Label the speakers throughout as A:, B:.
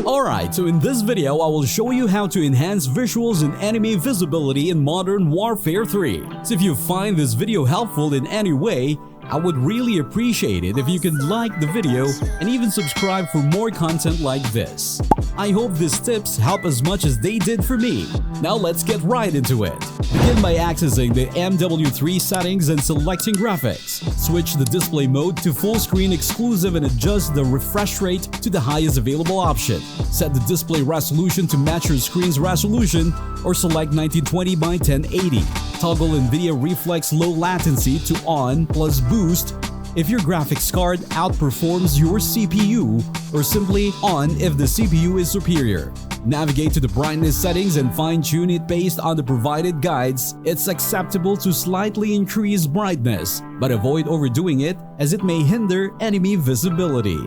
A: Alright, so in this video, I will show you how to enhance visuals and enemy visibility in Modern Warfare 3. So if you find this video helpful in any way, I would really appreciate it if you could like the video and even subscribe for more content like this. I hope these tips help as much as they did for me. Now let's get right into it. Begin by accessing the MW3 settings and selecting graphics. Switch the display mode to full screen exclusive and adjust the refresh rate to the highest available option. Set the display resolution to match your screen's resolution or select 1920 by 1080. Toggle NVIDIA Reflex Low Latency to on plus boost if your graphics card outperforms your CPU, or simply on if the CPU is superior. Navigate to the brightness settings and fine-tune it based on the provided guides. It's acceptable to slightly increase brightness, but avoid overdoing it as it may hinder enemy visibility.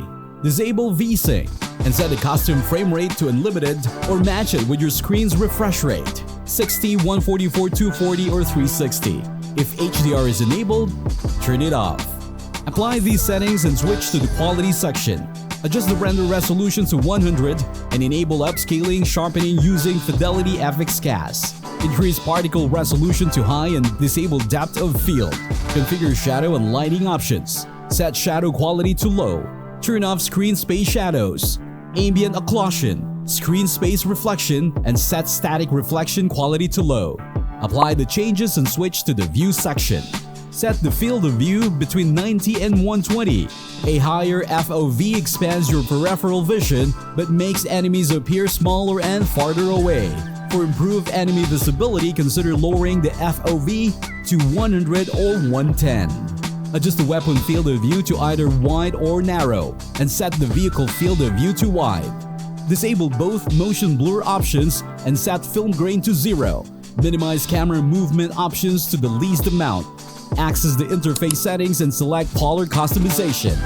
A: Disable VSync and set the custom frame rate to unlimited or match it with your screen's refresh rate, 60, 144, 240, or 360. If HDR is enabled, turn it off. Apply these settings and switch to the quality section. Adjust the render resolution to 100 and enable upscaling sharpening using Fidelity FX CAS. Increase particle resolution to high and disable depth of field. Configure shadow and lighting options. Set shadow quality to low. Turn off screen space shadows, ambient occlusion, screen space reflection, and set static reflection quality to low. Apply the changes and switch to the view section. Set the field of view between 90 and 120. A higher FOV expands your peripheral vision but makes enemies appear smaller and farther away. For improved enemy visibility, consider lowering the FOV to 100 or 110. Adjust the weapon field of view to either wide or narrow, and set the vehicle field of view to wide. Disable both motion blur options and set film grain to 0. Minimize camera movement options to the least amount. Access the interface settings and select color customization.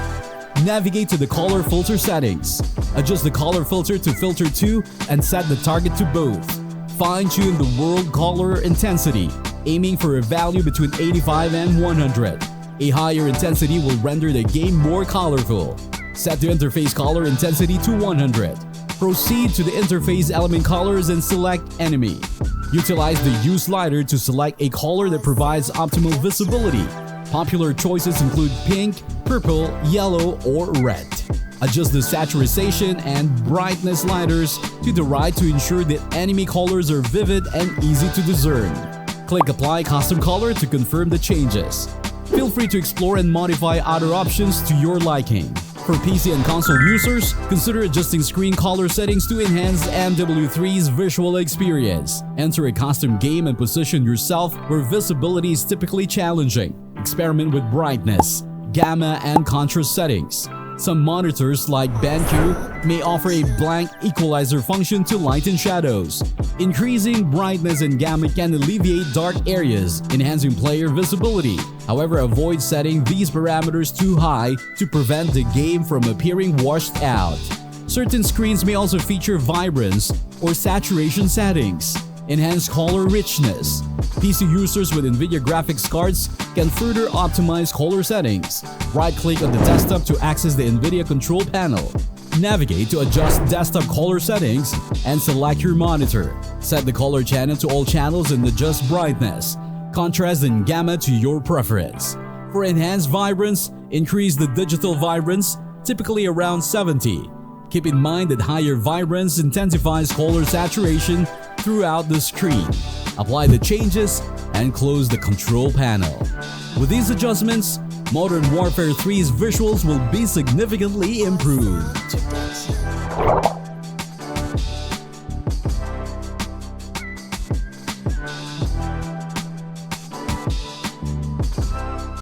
A: Navigate to the color filter settings. Adjust the color filter to filter 2 and set the target to both. Fine-tune the world color intensity, aiming for a value between 85 and 100. A higher intensity will render the game more colorful. Set the interface color intensity to 100. Proceed to the interface element colors and select enemy. Utilize the Hue slider to select a color that provides optimal visibility. Popular choices include pink, purple, yellow, or red. Adjust the saturation and brightness sliders to the right to ensure that enemy colors are vivid and easy to discern. Click Apply Custom Color to confirm the changes. Feel free to explore and modify other options to your liking. For PC and console users, consider adjusting screen color settings to enhance MW3's visual experience. Enter a custom game and position yourself where visibility is typically challenging. Experiment with brightness, gamma, and contrast settings. Some monitors like BenQ may offer a blank equalizer function to lighten shadows. Increasing brightness and gamma can alleviate dark areas, enhancing player visibility. However, avoid setting these parameters too high to prevent the game from appearing washed out. Certain screens may also feature vibrance or saturation settings. Enhance color richness. PC users with NVIDIA graphics cards can further optimize color settings. Right-click on the desktop to access the NVIDIA control panel. Navigate to adjust desktop color settings and select your monitor. Set the color channel to all channels and adjust brightness, contrast, and gamma to your preference. For enhanced vibrance, increase the digital vibrance, typically around 70. Keep in mind that higher vibrance intensifies color saturation throughout the screen. Apply the changes and close the control panel. With these adjustments, Modern Warfare 3's visuals will be significantly improved.